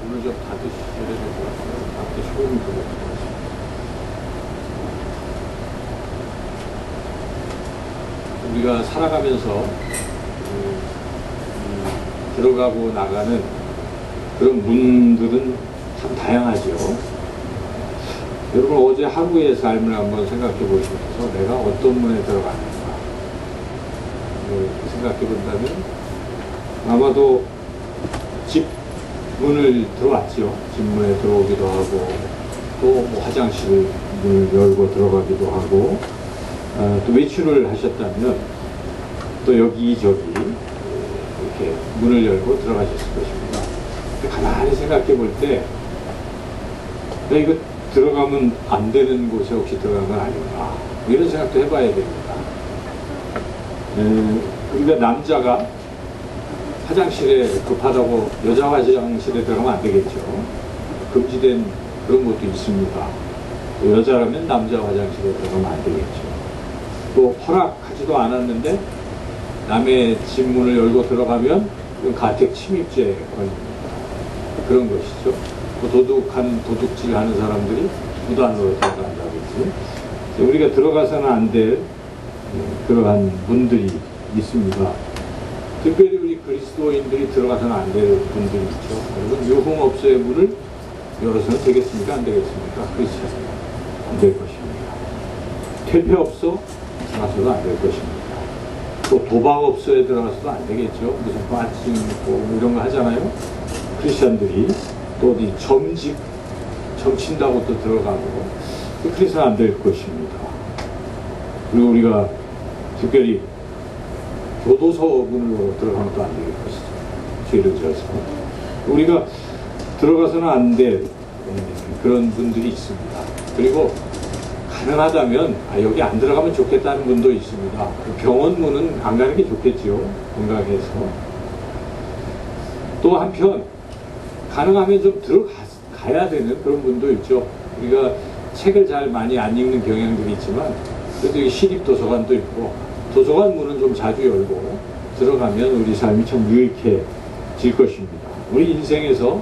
문을 좀 닫으셔야 될 것 같아요. 밖에 소음이 들어오고. 우리가 살아가면서 들어가고 나가는 그런 문들은 참 다양하죠. 여러분 어제 하루의 삶을 한번 생각해 보시면서 내가 어떤 문에 들어가는가 생각해 본다면 아마도 집 문을 들어왔죠. 집 문에 들어오기도 하고 또 뭐 화장실 문을 열고 들어가기도 하고 또 외출을 하셨다면 또 여기저기 이렇게 문을 열고 들어가셨을 것입니다. 가만히 생각해 볼 때 이거 들어가면 안 되는 곳에 혹시 들어간 건 아닌가 이런 생각도 해봐야 됩니다. 우리가 남자가 화장실에 급하다고 여자 화장실에 들어가면 안 되겠죠. 금지된 그런 것도 있습니다. 또 여자라면 남자 화장실에 들어가면 안 되겠죠. 또 허락하지도 않았는데 남의 집 문을 열고 들어가면 가택 침입죄에 걸립니다. 그런 것이죠. 또 도둑질 하는 사람들이 무단으로 들어간다고 했지. 우리가 들어가서는 안 될 그러한 문들이 있습니다. 특별히 우리 그리스도인들이 들어가서는 안 될 분들이 있죠. 여러분 유흥업소의 문을 열어서는 되겠습니까? 안 되겠습니까? 그렇지 안 될 것입니다. 퇴폐업소 들어가서도 안 될 것입니다. 또 도박업소에 들어가서도 안 되겠죠. 무슨 빠칭 뭐 이런 거 하잖아요. 크리스천들이 또 어디 점친다고 또 들어가고 그래서는 안 될 것입니다. 그리고 우리가 특별히 교도소 문으로 들어가면 또 안 될 것이죠. 죄를 지어서 우리가 들어가서는 안 될 그런 분들이 있습니다. 그리고 가능하다면 여기 안 들어가면 좋겠다는 분도 있습니다. 병원 문은 안 가는 게 좋겠죠. 건강해서. 또 한편 가능하면 좀 들어가야 되는 그런 분도 있죠. 우리가 책을 잘 많이 안 읽는 경향들이 있지만 그래도 이 시립도서관도 있고 도서관 문은 좀 자주 열고 들어가면 우리 삶이 참 유익해질 것입니다. 우리 인생에서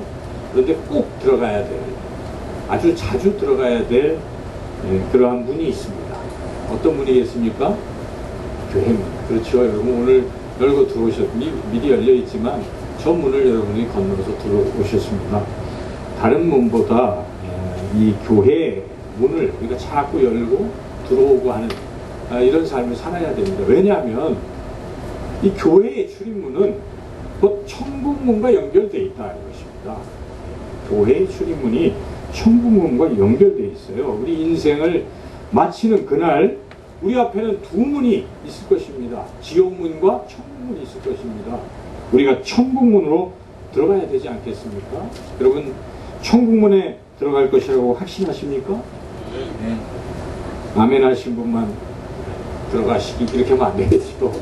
그런데 꼭 들어가야 될 아주 자주 들어가야 될 그러한 문이 있습니다. 어떤 문이겠습니까? 교회문. 그렇죠. 여러분 오늘 열고 들어오셨니? 미리 열려 있지만 저 문을 여러분이 건너서 들어오셨습니다. 다른 문보다 이 교회 문을 우리가 자꾸 열고 들어오고 하는 이런 삶을 살아야 됩니다. 왜냐하면 이 교회의 출입문은 곧 천국문과 연결되어 있다는 것입니다. 교회의 출입문이 천국문과 연결되어 있어요. 우리 인생을 마치는 그날 우리 앞에는 두 문이 있을 것입니다. 지옥문과 천국문이 있을 것입니다. 우리가 천국문으로 들어가야 되지 않겠습니까? 여러분 천국문에 들어갈 것이라고 확신하십니까? 네. 아멘 하신 분만 들어가시기 이렇게 하면 안 되겠죠.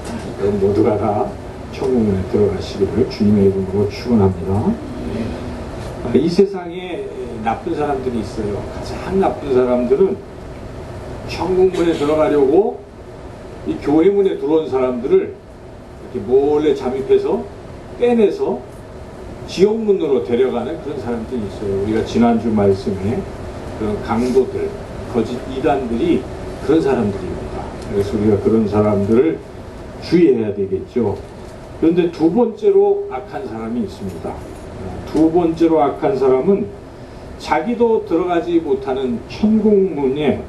여러분 모두가 다 천국문에 들어가시기를 주님의 이름으로 축원합니다. 이 세상에 나쁜 사람들이 있어요. 가장 나쁜 사람들은 천국문에 들어가려고 이 교회문에 들어온 사람들을 이렇게 몰래 잠입해서 빼내서 지옥문으로 데려가는 그런 사람들이 있어요. 우리가 지난주 말씀에 그런 강도들, 거짓 이단들이 그런 사람들입니다. 그래서 우리가 그런 사람들을 주의해야 되겠죠. 그런데 두 번째로 악한 사람이 있습니다. 두 번째로 악한 사람은 자기도 들어가지 못하는 천국문에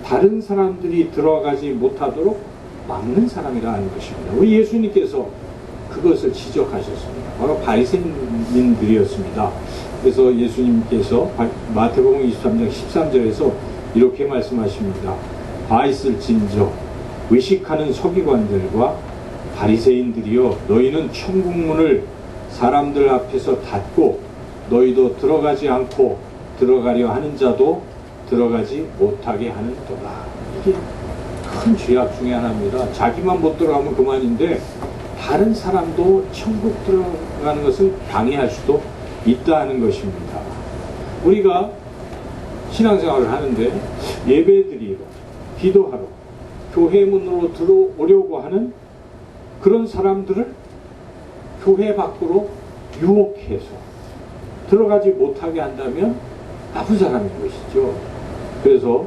다른 사람들이 들어가지 못하도록 막는 사람이라는 것입니다. 우리 예수님께서 그것을 지적하셨습니다. 바로 바리새인들이었습니다. 그래서 예수님께서 마태복음 23장 13절에서 이렇게 말씀하십니다. 바 있을진저 외식하는 서기관들과 바리새인들이여 너희는 천국문을 사람들 앞에서 닫고 너희도 들어가지 않고 들어가려 하는 자도 들어가지 못하게 하는도다. 이게 큰 죄악 중에 하나입니다. 자기만 못 들어가면 그만인데 다른 사람도 천국 들어가는 것을 방해할 수도 있다는 것입니다. 우리가 신앙생활을 하는데 예배드리러 기도하러 교회 문으로 들어오려고 하는 그런 사람들을 교회 밖으로 유혹해서 들어가지 못하게 한다면 나쁜 사람인 것이죠. 그래서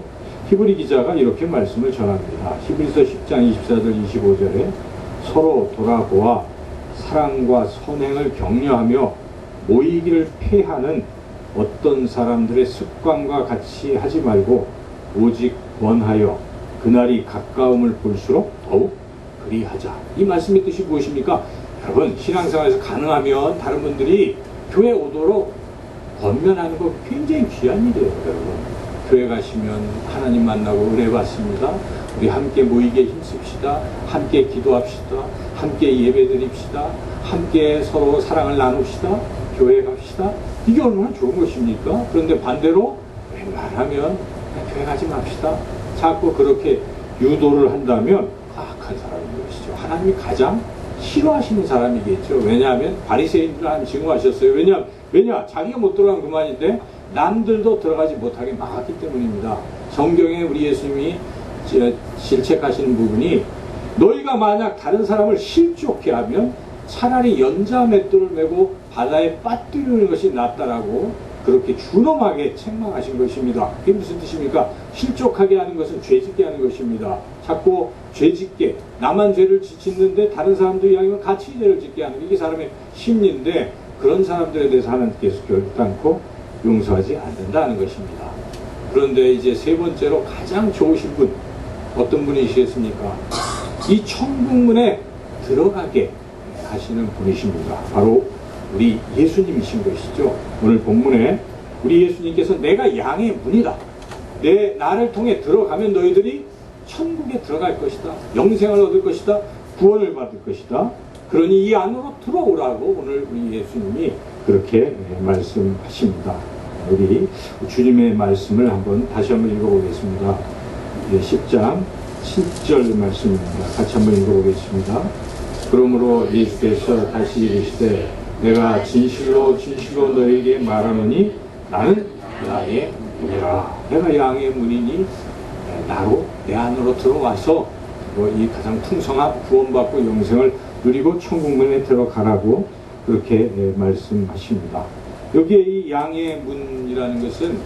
히브리 기자가 이렇게 말씀을 전합니다. 히브리서 10장 24절 25절에 서로 돌아보아 사랑과 선행을 격려하며 모이기를 폐하는 어떤 사람들의 습관과 같이 하지 말고 오직 원하여 그날이 가까움을 볼수록 더욱 그리하자. 이 말씀의 뜻이 무엇입니까? 여러분, 신앙생활에서 가능하면 다른 분들이 교회 오도록 권면하는 거 굉장히 귀한 일이에요. 여러분, 교회 가시면 하나님 만나고 은혜 받습니다. 우리 함께 모이게 힘씁시다. 함께 기도합시다. 함께 예배드립시다. 함께 서로 사랑을 나눕시다. 교회 갑시다. 이게 얼마나 좋은 것입니까? 그런데 반대로 웬만하면 교회 가지 맙시다. 자꾸 그렇게 유도를 한다면 악한 사람인 것이죠. 하나님이 가장 싫어하시는 사람이겠죠. 왜냐하면 바리새인들 하나님 증오하셨어요. 왜냐? 자기가 못 들어간 그만인데 남들도 들어가지 못하게 막았기 때문입니다. 성경에 우리 예수님이 질책하시는 부분이 너희가 만약 다른 사람을 실족해 하면 차라리 연자 맷돌을 메고 바다에 빠뜨리는 것이 낫다라고 그렇게 준엄하게 책망하신 것입니다. 그게 무슨 뜻입니까? 실족하게 하는 것은 죄짓게 하는 것입니다. 자꾸 죄짓게, 나만 죄를 짓는데 다른 사람도 이왕이면 같이 죄를 짓게 하는 게 이게 사람의 심리인데, 그런 사람들에 대해서 하나님께서 결단코 용서하지 않는다는 것입니다. 그런데 이제 세 번째로 가장 좋으신 분, 어떤 분이시겠습니까? 이 천국문에 들어가게 하시는 분이십니다. 바로 우리 예수님이신 것이죠. 오늘 본문에 우리 예수님께서 내가 양의 문이다. 나를 통해 들어가면 너희들이 천국에 들어갈 것이다. 영생을 얻을 것이다. 구원을 받을 것이다. 그러니 이 안으로 들어오라고 오늘 우리 예수님이 그렇게 말씀하십니다. 우리 주님의 말씀을 다시 한번 읽어보겠습니다. 10장 7절 말씀입니다. 같이 한번 읽어보겠습니다. 그러므로 예수께서 다시 이르시되 내가 진실로 너에게 말하노니 나는 양의 문이라. 내가 양의 문이니 나로 내 안으로 들어와서 이 가장 풍성한 구원받고 영생을 누리고 천국문에 들어가라고 그렇게 말씀하십니다. 여기에 이 양의 문이라는 것은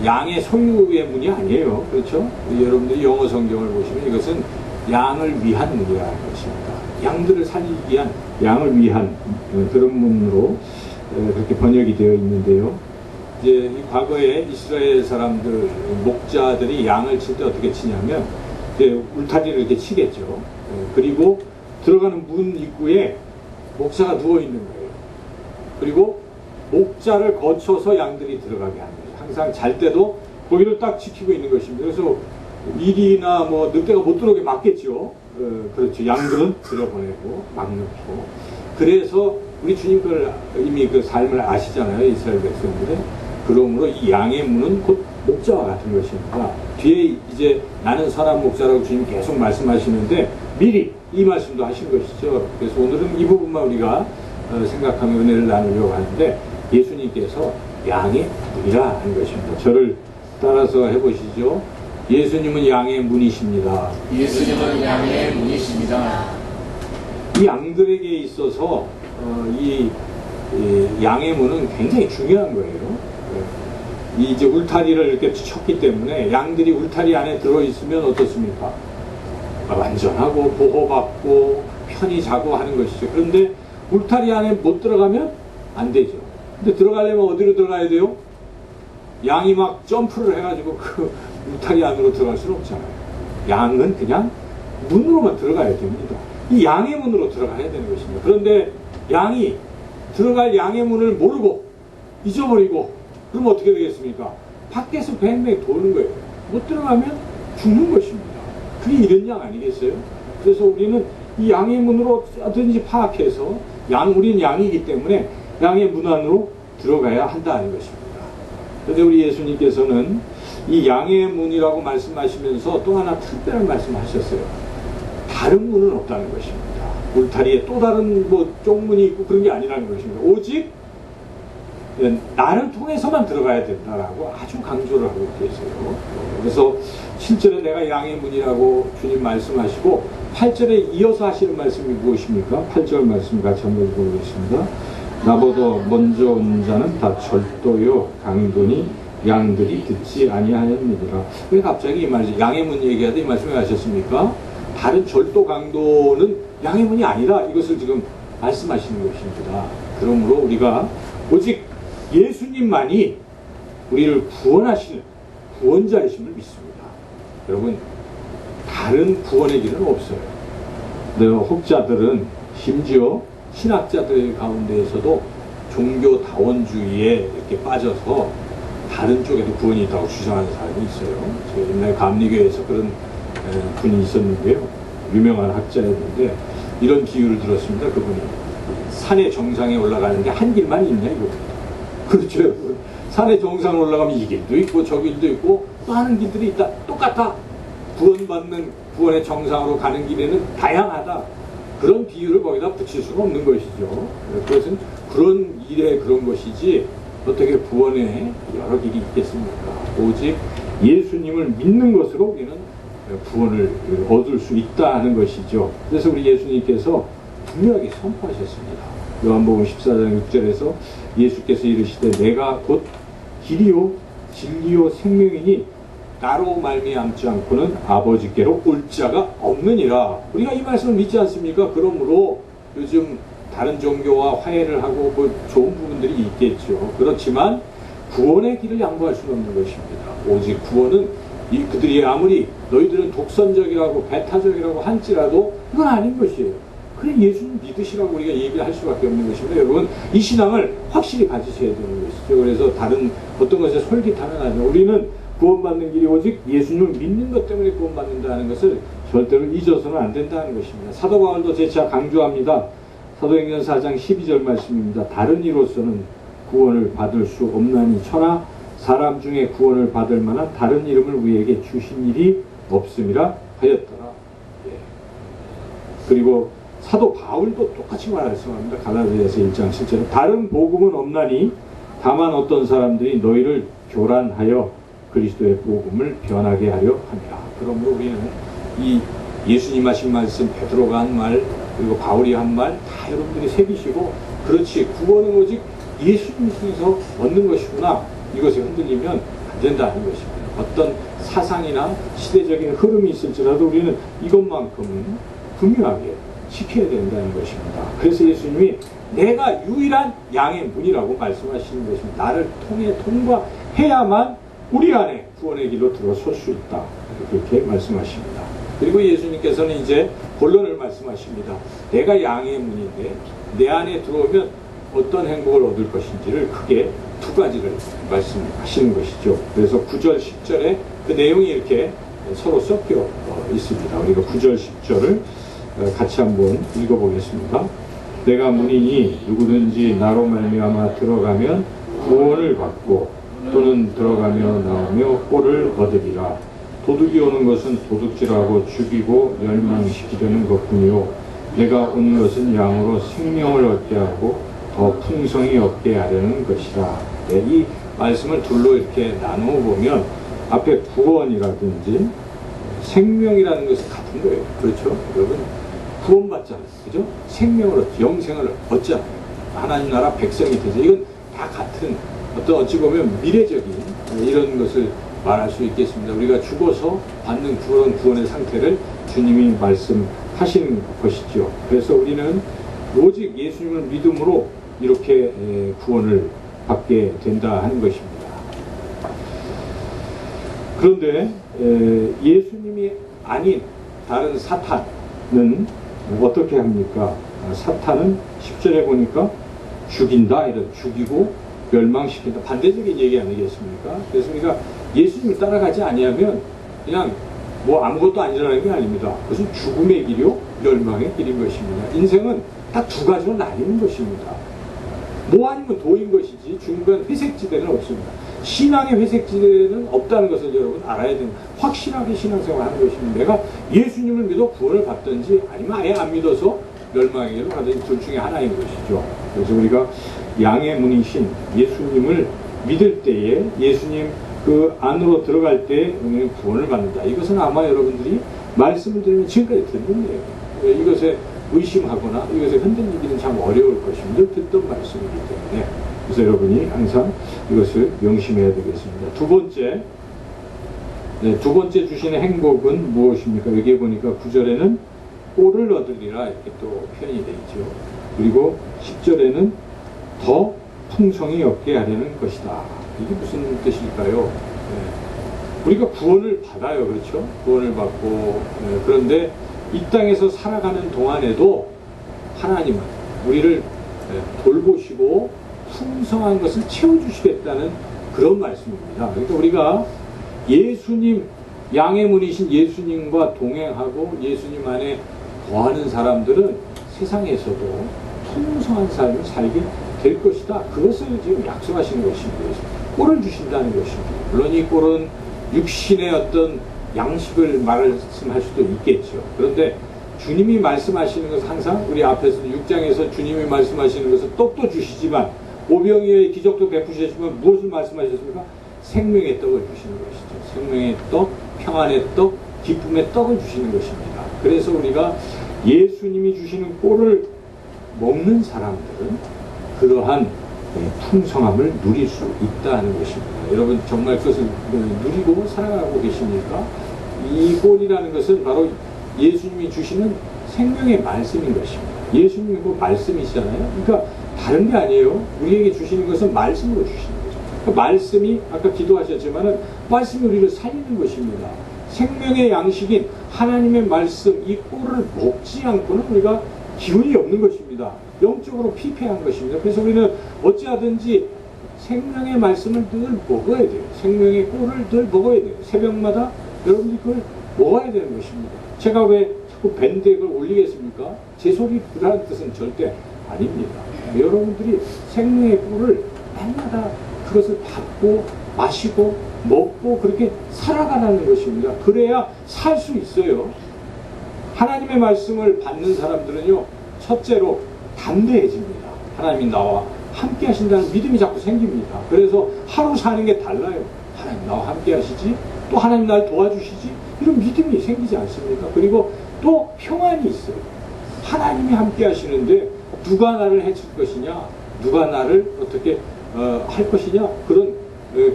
양의 소유의 문이 아니에요. 그렇죠? 여러분들이 영어 성경을 보시면 이것은 양을 위한 문이라는 것입니다. 양들을 살리기 위한, 양을 위한 그런 문으로 그렇게 번역이 되어 있는데요. 이제 과거에 이스라엘 사람들, 목자들이 양을 칠 때 어떻게 치냐면 이제 울타리를 이렇게 치겠죠. 그리고 들어가는 문 입구에 목사가 누워 있는 거예요. 그리고 목자를 거쳐서 양들이 들어가게 하는 거예요. 항상 잘 때도 거기를 딱 지키고 있는 것입니다. 그래서 일이나 뭐 늑대가 못 들어오게 막겠죠. 그렇죠. 양들은 들여보내고 막놓고. 그래서 우리 주님 이미 그 삶을 아시잖아요. 이스라엘 백성들은. 그러므로 이 양의 문은 곧 목자와 같은 것입니다. 뒤에 이제 나는 선한 목자라고 주님 계속 말씀하시는데 미리 이 말씀도 하신 것이죠. 그래서 오늘은 이 부분만 우리가 생각하며 은혜를 나누려고 하는데, 예수님께서 양의 문이라 하는 것입니다. 저를 따라서 해보시죠. 예수님은 양의 문이십니다. 예수님은 양의 문이십니다. 이 양들에게 있어서 이 양의 문은 굉장히 중요한 거예요. 이 이제 울타리를 이렇게 쳤기 때문에 양들이 울타리 안에 들어있으면 어떻습니까? 완전하고 보호받고 편히 자고 하는 것이죠. 그런데 울타리 안에 못 들어가면 안 되죠. 근데 들어가려면 어디로 들어가야 돼요? 양이 막 점프를 해가지고 그 울타리 안으로 들어갈 수는 없잖아요. 양은 그냥 문으로만 들어가야 됩니다. 이 양의 문으로 들어가야 되는 것입니다. 그런데 양이 들어갈 양의 문을 모르고 잊어버리고 그러면 어떻게 되겠습니까? 밖에서 뱅뱅 도는 거예요. 못 들어가면 죽는 것입니다. 그게 이런 양 아니겠어요? 그래서 우리는 이 양의 문으로 어든지 파악해서 우리는 양이기 때문에 양의 문 안으로 들어가야 한다는 것입니다. 그런데 우리 예수님께서는 이 양의 문이라고 말씀하시면서 또 하나 특별한 말씀하셨어요. 다른 문은 없다는 것입니다. 울타리에 또 다른 쪽문이 있고 그런 게 아니라는 것입니다. 오직 나를 통해서만 들어가야 된다라고 아주 강조를 하고 계세요. 그래서 7절에 내가 양의 문이라고 주님 말씀하시고 8절에 이어서 하시는 말씀이 무엇입니까? 8절 말씀 같이 한번 읽어보겠습니다. 나보다 먼저 온 자는 다 절도요 강도니 양들이 듣지 아니하였느니라. 왜 갑자기 이 말씀, 양의 문 얘기하다 이 말씀을 하셨습니까? 다른 절도 강도는 양의 문이 아니라 이것을 지금 말씀하시는 것입니다. 그러므로 우리가 오직 예수님만이 우리를 구원하시는 구원자이심을 믿습니다. 여러분, 다른 구원의 길은 없어요. 혹자들은 심지어 신학자들 가운데에서도 종교다원주의에 이렇게 빠져서 다른 쪽에도 구원이 있다고 주장하는 사람이 있어요. 제가 옛날에 감리교회에서 그런 분이 있었는데요. 유명한 학자였는데 이런 비유를 들었습니다. 그분이 산의 정상에 올라가는데 한 길만 있냐 이겁니다. 그렇죠, 여러분. 산의 정상에 올라가면 이 길도 있고 저 길도 있고 또 하는 길들이 있다. 똑같아. 구원받는 구원의 정상으로 가는 길에는 다양하다. 그런 비유를 거기다 붙일 수는 없는 것이죠. 그것은 그런 일에 그런 것이지 어떻게 구원에 여러 길이 있겠습니까? 오직 예수님을 믿는 것으로 우리는 구원을 얻을 수 있다 하는 것이죠. 그래서 우리 예수님께서 분명하게 선포하셨습니다. 요한복음 14장 6절에서 예수께서 이르시되 내가 곧 길이요 진리요 생명이니 나로 말미암지 않고는 아버지께로 올 자가 없느니라. 우리가 이 말씀을 믿지 않습니까? 그러므로 요즘 다른 종교와 화해를 하고 뭐 좋은 부분들이 있겠죠. 그렇지만 구원의 길을 양보할 수는 없는 것입니다. 오직 구원은 그들이 아무리 너희들은 독선적이라고 배타적이라고 할지라도 이건 아닌 것이에요. 그래 예수님 믿으시라고 우리가 얘기를 할 수밖에 없는 것입니다. 여러분 이 신앙을 확실히 가지셔야 되는 것이죠. 그래서 다른 어떤 것에 솔깃하는 아니라 우리는 구원받는 길이 오직 예수님을 믿는 것 때문에 구원받는다는 것을 절대로 잊어서는 안 된다는 것입니다. 사도 바울도 재차 강조합니다. 사도행전 4장 12절 말씀입니다. 다른 이로서는 구원을 받을 수 없나니 천하 사람 중에 구원을 받을 만한 다른 이름을 우리에게 주신 일이 없음이라 하였더라. 예. 그리고 사도 바울도 똑같이 말씀합니다. 갈라디아서 1장 7절에 다른 복음은 없나니 다만 어떤 사람들이 너희를 교란하여 그리스도의 복음을 변하게 하려 함이라. 그러므로 우리는 이 예수님 하신 말씀, 베드로가 한 말, 그리고 바울이 한 말 다 여러분들이 새기시고 그렇지 구원은 오직 예수님 통해서 얻는 것이구나. 이것이 흔들리면 안 된다는 것입니다. 어떤 사상이나 시대적인 흐름이 있을지라도 우리는 이것만큼은 분명하게 지켜야 된다는 것입니다. 그래서 예수님이 내가 유일한 양의 문이라고 말씀하시는 것입니다. 나를 통해 통과해야만 우리 안에 구원의 길로 들어설 수 있다. 그렇게 말씀하십니다. 그리고 예수님께서는 이제 본론을 말씀하십니다. 내가 양의 문인데 내 안에 들어오면 어떤 행복을 얻을 것인지를 크게 두 가지를 말씀하시는 것이죠. 그래서 9절, 10절에 그 내용이 이렇게 서로 섞여 있습니다. 우리가 9절, 10절을 같이 한번 읽어보겠습니다. 내가 문이니 누구든지 나로 말미암아 들어가면 구원을 받고 또는 들어가며 나오며 꼴을 얻으리라. 도둑이 오는 것은 도둑질하고 죽이고 멸망시키려는 것뿐이요 내가 온 것은 양으로 생명을 얻게 하고 더 풍성히 얻게 하려는 것이라. 네, 이 말씀을 둘로 이렇게 나누어 보면 앞에 구원이라든지 생명이라는 것은 같은 거예요. 그렇죠? 여러분 구원받잖아요. 그죠? 생명을 얻죠. 영생을 얻잖아요. 하나님 나라 백성이 되죠. 이건 다 같은 어찌 보면 미래적인 이런 것을 말할 수 있겠습니다. 우리가 죽어서 받는 그런 구원의 상태를 주님이 말씀하시는 것이죠. 그래서 우리는 오직 예수님을 믿음으로 이렇게 구원을 받게 된다 하는 것입니다. 그런데 예수님이 아닌 다른 사탄은 어떻게 합니까? 사탄은 10절에 보니까 죽인다, 이런 죽이고 멸망시킨다. 반대적인 얘기 아니겠습니까? 그래서 우리가 예수님을 따라가지 아니하면 그냥 뭐 아무것도 아니라는 게 아닙니다. 그것은 죽음의 길이요, 멸망의 길인 것입니다. 인생은 딱 두 가지로 나뉘는 것입니다. 뭐 아니면 도인 것이지 중간 회색지대는 없습니다. 신앙의 회색지대는 없다는 것을 여러분 알아야 됩니다. 확실하게 신앙생활 하는 것입니다. 내가 예수님을 믿어 구원을 받든지 아니면 아예 안 믿어서 멸망의 길로 가든지 둘 중에 하나인 것이죠. 그래서 우리가 양의 문이신 예수님을 믿을 때에 예수님 그 안으로 들어갈 때 우리는 구원을 받는다. 이것은 아마 여러분들이 말씀을 들으면 지금까지 듣는 거예요. 이것에 의심하거나 이것에 흔들리기는 참 어려울 것입니다. 듣던 말씀이기 때문에. 그래서 여러분이 항상 이것을 명심해야 되겠습니다. 두 번째 주시는 행복은 무엇입니까? 여기에 보니까 9절에는 꼴을 얻으리라 이렇게 또 표현이 되어 있죠. 그리고 10절에는 더 풍성히 얻게 하려는 것이다. 이게 무슨 뜻일까요? 우리가 구원을 받아요. 그렇죠? 구원을 받고 그런데 이 땅에서 살아가는 동안에도 하나님은 우리를 돌보시고 풍성한 것을 채워주시겠다는 그런 말씀입니다. 그러니까 우리가 예수님, 양의 문이신 예수님과 동행하고 예수님 안에 거하는 사람들은 세상에서도 풍성한 삶을 살게 될 것이다. 그것을 지금 약속하시는 것입니다. 꼴을 주신다는 것입니다. 물론 이 꼴은 육신의 어떤 양식을 말씀할 수도 있겠죠. 그런데 주님이 말씀하시는 것은 항상 우리 앞에서 6장에서 주님이 말씀하시는 것은 떡도 주시지만 오병이어의 기적도 베푸시지만 무엇을 말씀하셨습니까? 생명의 떡을 주시는 것이죠. 생명의 떡, 평안의 떡, 기쁨의 떡을 주시는 것입니다. 그래서 우리가 예수님이 주시는 꼴을 먹는 사람들은 그러한 풍성함을 누릴 수 있다는 것입니다. 여러분 정말 그것을 누리고 살아가고 계십니까? 이 꼴이라는 것은 바로 예수님이 주시는 생명의 말씀인 것입니다. 예수님이 그 말씀이시잖아요. 그러니까 다른 게 아니에요. 우리에게 주시는 것은 말씀으로 주시는 거죠. 그 말씀이 아까 기도하셨지만은 말씀이 우리를 살리는 것입니다. 생명의 양식인 하나님의 말씀, 이 꼴을 먹지 않고는 우리가 기운이 없는 것입니다. 영적으로 피폐한 것입니다. 그래서 우리는 어찌하든지 생명의 말씀을 늘 먹어야 돼요. 생명의 꼴을 늘 먹어야 돼요. 새벽마다 여러분들이 그걸 먹어야 되는 것입니다. 제가 왜 자꾸 밴드에 그걸 올리겠습니까? 제 속이 그러한 뜻은 절대 아닙니다. 여러분들이 생명의 꼴을 날마다 그것을 받고 마시고 먹고 그렇게 살아가라는 것입니다. 그래야 살 수 있어요. 하나님의 말씀을 받는 사람들은요, 첫째로 담대해집니다. 하나님이 나와 함께 하신다는 믿음이 자꾸 생깁니다. 그래서 하루 사는 게 달라요. 하나님 나와 함께 하시지, 또 하나님 날 도와주시지, 이런 믿음이 생기지 않습니까? 그리고 또 평안이 있어요. 하나님이 함께 하시는데 누가 나를 해칠 것이냐, 누가 나를 어떻게 할 것이냐,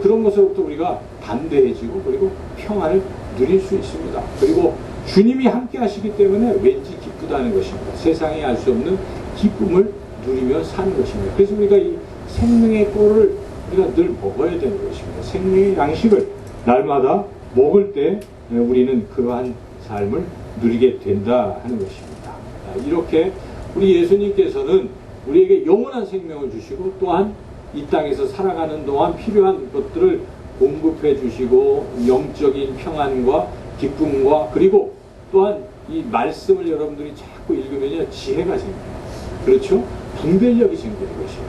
그런 것으로부터 우리가 담대해지고 그리고 평안을 누릴 수 있습니다. 그리고 주님이 함께 하시기 때문에 왠지 기쁘다는 것입니다. 세상에 알 수 없는 기쁨을 누리며 사는 것입니다. 그래서 우리가 이 생명의 꼴을 우리가 늘 먹어야 되는 것입니다. 생명의 양식을 날마다 먹을 때 우리는 그러한 삶을 누리게 된다 하는 것입니다. 이렇게 우리 예수님께서는 우리에게 영원한 생명을 주시고 또한 이 땅에서 살아가는 동안 필요한 것들을 공급해 주시고 영적인 평안과 기쁨과 그리고 또한 이 말씀을 여러분들이 자꾸 읽으면요 지혜가 생깁니다. 그렇죠? 분별력이 생기는 것이에요.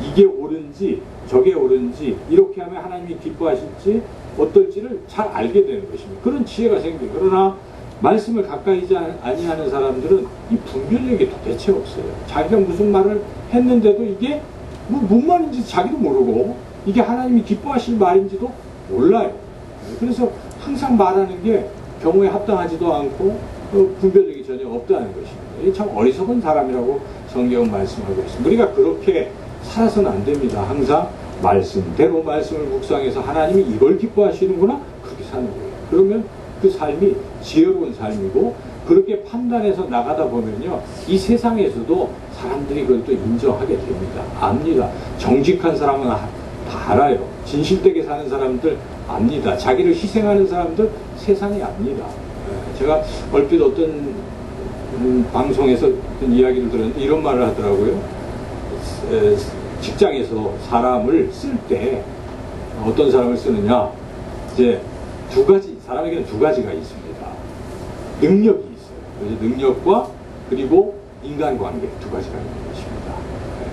이게 옳은지 저게 옳은지 이렇게 하면 하나님이 기뻐하실지 어떨지를 잘 알게 되는 것입니다. 그런 지혜가 생겨요. 그러나 말씀을 가까이 아니하는 사람들은 이 분별력이 도대체 없어요. 자기가 무슨 말을 했는데도 이게 뭔 말인지 자기도 모르고 이게 하나님이 기뻐하실 말인지도 몰라요. 그래서 항상 말하는 게 경우에 합당하지도 않고 분별력이 전혀 없다는 것입니다. 이게 참 어리석은 사람이라고 성경은 말씀하고 있습니다. 우리가 그렇게 살아서는 안 됩니다. 항상 말씀대로 말씀을 묵상해서 하나님이 이걸 기뻐하시는구나 그렇게 사는 거예요. 그러면 그 삶이 지혜로운 삶이고 그렇게 판단해서 나가다 보면요 이 세상에서도 사람들이 그걸 또 인정하게 됩니다. 압니다. 정직한 사람은 다 알아요. 진실되게 사는 사람들 압니다. 자기를 희생하는 사람들 세상이 압니다. 제가 얼핏 어떤 방송에서 어떤 이야기를 들었는데 이런 말을 하더라고요. 직장에서 사람을 쓸 때 어떤 사람을 쓰느냐 이제 사람에게는 두 가지가 있습니다. 능력이 있어요. 그래서 능력과 그리고 인간관계 두 가지가 있는 것입니다.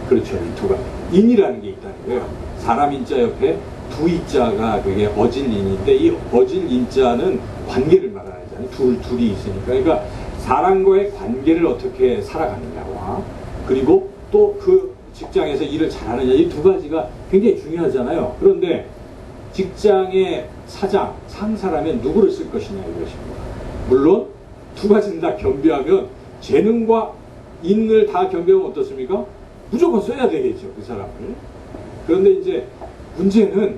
그렇죠. 이 두 가지. 인이라는 게 있다는 거예요. 사람 인자 옆에 두 인자가 그게 어질인인데 이 어질인자는 관계를 말하잖아요. 둘이 있으니까. 그러니까 사람과의 관계를 어떻게 살아가느냐와 그리고 또 그 직장에서 일을 잘하느냐 이 두 가지가 굉장히 중요하잖아요. 그런데 직장의 사장, 상사라면 누구를 쓸 것이냐 이것입니다. 물론 두 가지는 다 겸비하면 재능과 인을 다 겸비하면 어떻습니까? 무조건 써야 되겠죠, 그 사람을. 그런데 이제 문제는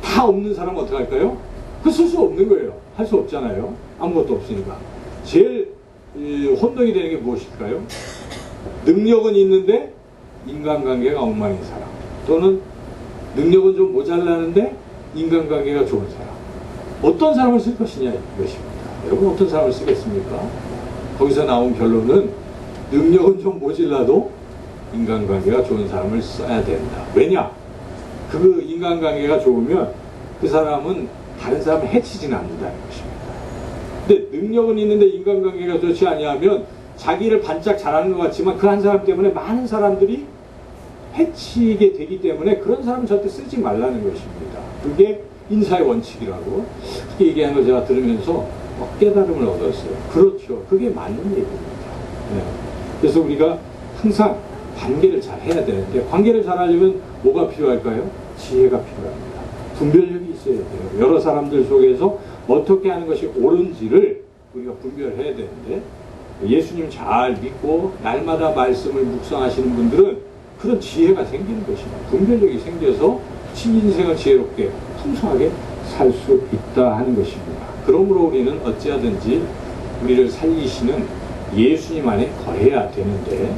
다 없는 사람은 어떻게 할까요? 그 쓸 수 없는 거예요. 할 수 없잖아요. 아무것도 없으니까. 제일 혼동이 되는 게 무엇일까요? 능력은 있는데 인간관계가 엉망인 사람, 또는 능력은 좀 모자라는데 인간관계가 좋은 사람. 어떤 사람을 쓸 것이냐 이것입니다. 여러분 어떤 사람을 쓰겠습니까? 거기서 나온 결론은 능력은 좀 모자라도 인간관계가 좋은 사람을 써야 된다. 왜냐? 그 인간관계가 좋으면 그 사람은 다른 사람을 해치지는 않는다는 것입니다. 근데 능력은 있는데 인간관계가 좋지 아니하면 자기를 반짝 잘하는 것 같지만 그 한 사람 때문에 많은 사람들이 해치게 되기 때문에 그런 사람은 절대 쓰지 말라는 것입니다. 그게 인사의 원칙이라고 그렇게 얘기하는 걸 제가 들으면서 깨달음을 얻었어요. 그렇죠. 그게 맞는 얘기입니다. 네. 그래서 우리가 항상 관계를 잘 해야 되는데 관계를 잘 하려면 뭐가 필요할까요? 지혜가 필요합니다. 분별력이 있어야 돼요. 여러 사람들 속에서 어떻게 하는 것이 옳은지를 우리가 분별해야 되는데 예수님 잘 믿고 날마다 말씀을 묵상하시는 분들은 그런 지혜가 생기는 것입니다. 분별력이 생겨서 인생을 지혜롭게 풍성하게 살 수 있다 하는 것입니다. 그러므로 우리는 어찌하든지 우리를 살리시는 예수님 안에 거해야 되는데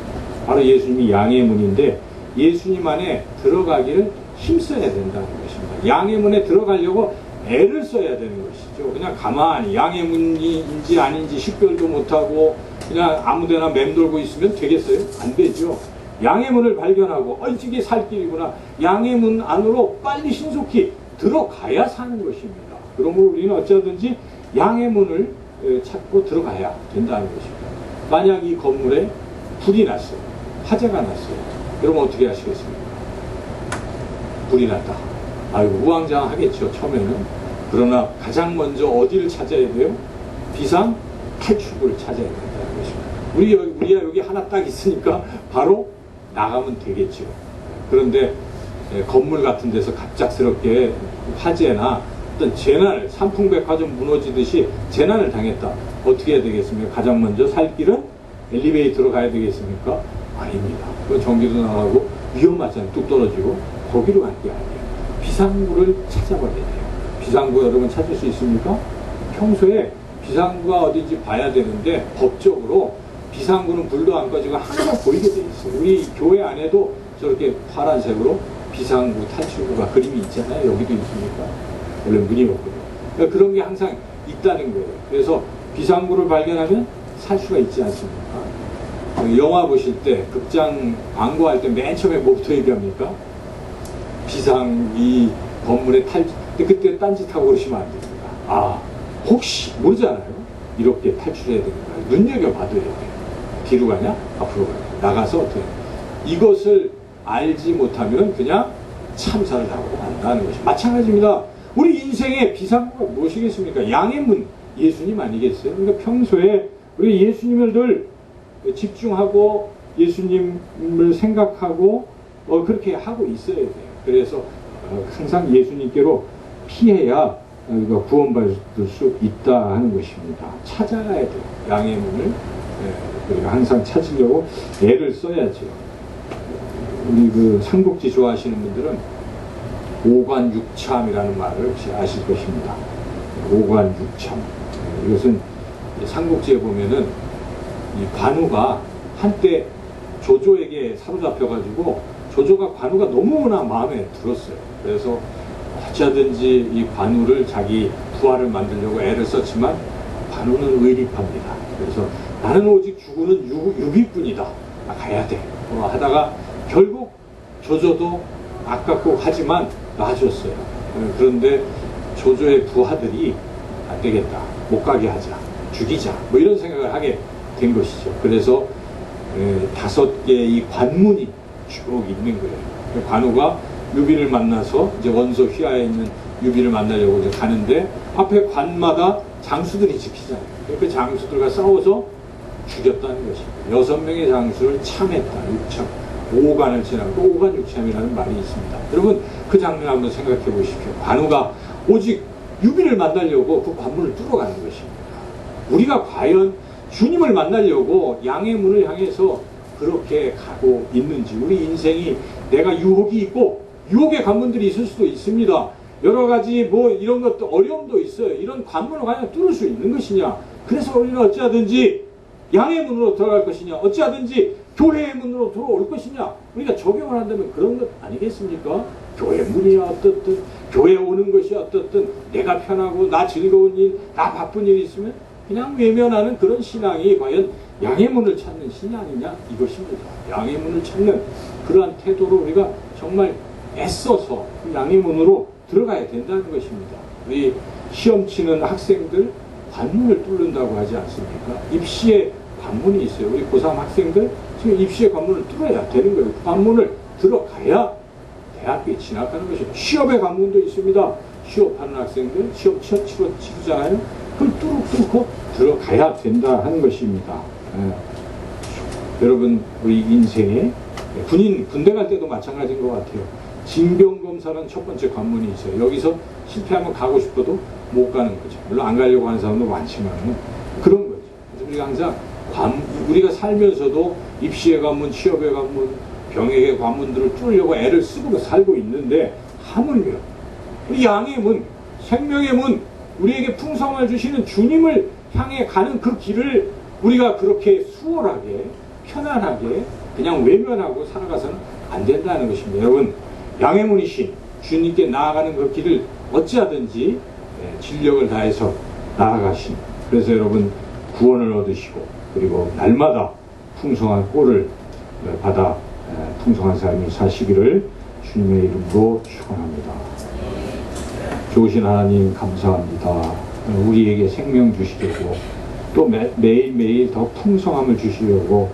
바로 예수님이 양의 문인데 예수님 안에 들어가기를 힘써야 된다는 것입니다. 양의 문에 들어가려고 애를 써야 되는 것이죠. 그냥 가만히 양의 문인지 아닌지 식별도 못하고 그냥 아무데나 맴돌고 있으면 되겠어요? 안 되죠. 양의 문을 발견하고 이게 살 길이구나. 양의 문 안으로 빨리 신속히 들어가야 사는 것입니다. 그러므로 우리는 어찌하든지 양의 문을 찾고 들어가야 된다는 것입니다. 만약 이 건물에 불이 났어요. 화재가 났어요. 그러면 어떻게 하시겠습니까? 불이 났다. 아이고 우왕좌왕하겠죠, 처음에는. 그러나 가장 먼저 어디를 찾아야 돼요? 비상 탈출구를 찾아야 된다는 것입니다. 우리가 여기 하나 딱 있으니까 바로 나가면 되겠죠. 그런데 건물 같은 데서 갑작스럽게 화재나 어떤 재난을, 삼풍백화점 무너지듯이 재난을 당했다. 어떻게 해야 되겠습니까? 가장 먼저 살 길은 엘리베이터로 가야 되겠습니까? 아닙니다. 그 전기도 나가고 위험하잖아요. 뚝 떨어지고 거기로 갈 게 아니에요. 비상구를 찾아봐야 돼요. 비상구 여러분 찾을 수 있습니까? 평소에 비상구가 어딘지 봐야 되는데 법적으로 비상구는 불도 안 꺼지고 항상 보이게 돼 있어요. 우리 교회 안에도 저렇게 파란색으로 비상구 탈출구가 그림이 있잖아요. 여기도 있습니까? 원래 문이 없거든요. 그러니까 그런 게 항상 있다는 거예요. 그래서 비상구를 발견하면 살 수가 있지 않습니까? 영화 보실 때 극장 광고할 때 맨 처음에 뭐부터 얘기합니까? 비상 이 건물에 그때 딴짓하고 그러시면 안 됩니다. 혹시 모르잖아요. 이렇게 탈출해야 되는 거예요. 눈여겨봐둬야 돼요. 뒤로 가냐? 앞으로 가냐? 나가서 어떻게 이것을 알지 못하면 그냥 참사를 당하고 만다는 것이 마찬가지입니다. 우리 인생의 비상구가 무엇이겠습니까? 양의 문, 예수님 아니겠어요? 그러니까 평소에 우리 예수님을 늘 집중하고 예수님을 생각하고 그렇게 하고 있어야 돼요. 그래서 항상 예수님께로 피해야 우리가 구원받을 수 있다 하는 것입니다. 찾아가야 돼요. 양의 문을 우리가 항상 찾으려고 애를 써야죠. 우리 그 삼국지 좋아하시는 분들은 오관육참이라는 말을 혹시 아실 것입니다. 오관육참. 이것은 삼국지에 보면은 이 관우가 한때 조조에게 사로잡혀가지고 조조가 관우가 너무나 마음에 들었어요. 그래서 어찌하든지 이 관우를 자기 부하를 만들려고 애를 썼지만 관우는 의리파입니다. 그래서 나는 오직 죽으는 유비뿐이다. 가야 돼. 하다가 결국 조조도 아깝고 하지만 놔줬어요. 그런데 조조의 부하들이 안 되겠다. 못 가게 하자. 죽이자. 뭐 이런 생각을 하게 된 것이죠. 그래서 5개의 이 관문이 쭉 있는 거예요. 관우가 유비를 만나서 이제 원소 휘하에 있는 유비를 만나려고 이제 가는데 앞에 관마다 장수들이 지키잖아요. 그 장수들과 싸워서 죽였다는 것입니다. 6명의 장수를 참했다. 6참. 5관을 지나고 또 5관6참이라는 말이 있습니다. 여러분 그 장면 한번 생각해 보십시오. 관우가 오직 유비를 만나려고 그 관문을 뚫어가는 것입니다. 우리가 과연 주님을 만나려고 양의 문을 향해서 그렇게 가고 있는지, 우리 인생이 내가 유혹이 있고 유혹의 관문들이 있을 수도 있습니다. 여러 가지 뭐 이런 것도 어려움도 있어요. 이런 관문을 과연 뚫을 수 있는 것이냐. 그래서 우리는 어찌하든지 양의 문으로 들어갈 것이냐, 어찌하든지 교회의 문으로 들어올 것이냐, 우리가 적용을 한다면 그런 것 아니겠습니까? 교회 문이야 어떻든, 교회 오는 것이 어떻든, 내가 편하고 나 즐거운 일, 나 바쁜 일이 있으면 그냥 외면하는 그런 신앙이 과연 양의 문을 찾는 신앙이냐, 이것입니다. 양의 문을 찾는 그러한 태도로 우리가 정말 애써서 그 양의 문으로 들어가야 된다는 것입니다. 우리 시험 치는 학생들 관문을 뚫는다고 하지 않습니까? 입시에 관문이 있어요. 우리 고3 학생들 지금 입시의 관문을 뚫어야 되는 거예요. 그 관문을 들어가야 대학교에 진학하는 것이죠. 취업의 관문도 있습니다. 취업하는 학생들 시험 치르잖아요. 그걸 뚫고 들어가야 된다 하는 것입니다. 여러분, 우리 인생에 군대 갈 때도 마찬가지인 것 같아요. 징병검사라는 첫 번째 관문이 있어요. 여기서 실패하면 가고 싶어도 못 가는 거죠. 물론 안 가려고 하는 사람도 많지만 그런 거죠. 그래서 우리가 항상 우리가 살면서도 입시의 관문, 취업의 관문, 병역의 관문들을 뚫으려고 애를 쓰고 살고 있는데, 하물며 우리 양의 문, 생명의 문, 우리에게 풍성을 주시는 주님을 향해 가는 그 길을 우리가 그렇게 수월하게 편안하게 그냥 외면하고 살아가서는 안 된다는 것입니다. 여러분, 양의 문이신 주님께 나아가는 그 길을 어찌하든지 진력을 다해서 나아가신, 그래서 여러분 구원을 얻으시고 그리고 날마다 풍성한 꼴을 받아 풍성한 삶을 사시기를 주님의 이름으로 축원합니다. 좋으신 하나님 감사합니다. 우리에게 생명 주시려고 또 매일매일 더 풍성함을 주시려고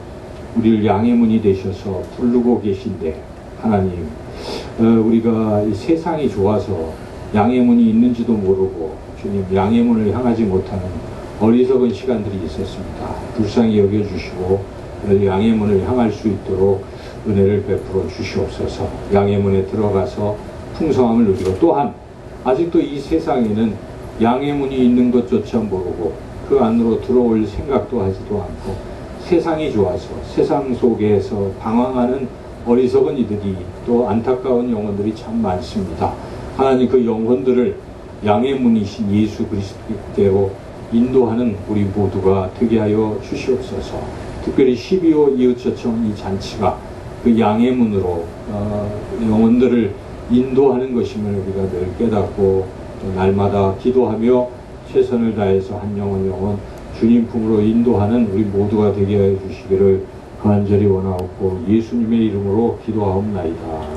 우리를 양의 문이 되셔서 부르고 계신데, 하나님 우리가 이 세상이 좋아서 양의 문이 있는지도 모르고 주님 양의 문을 향하지 못하는 어리석은 시간들이 있었습니다. 불쌍히 여겨주시고 양의 문을 향할 수 있도록 은혜를 베풀어 주시옵소서. 양의 문에 들어가서 풍성함을 누리고, 또한 아직도 이 세상에는 양의 문이 있는 것조차 모르고 그 안으로 들어올 생각도 하지도 않고 세상이 좋아서 세상 속에서 방황하는 어리석은 이들이, 또 안타까운 영혼들이 참 많습니다. 하나님, 그 영혼들을 양의 문이신 예수 그리스도께로 인도하는 우리 모두가 되게 하여 주시옵소서. 특별히 12호 이웃초청 이 잔치가 그 양의 문으로 영혼들을 인도하는 것임을 우리가 늘 깨닫고, 또 날마다 기도하며 최선을 다해서 한 영혼 주님 품으로 인도하는 우리 모두가 되게 하여 주시기를 간절히 원하옵고 예수님의 이름으로 기도하옵나이다.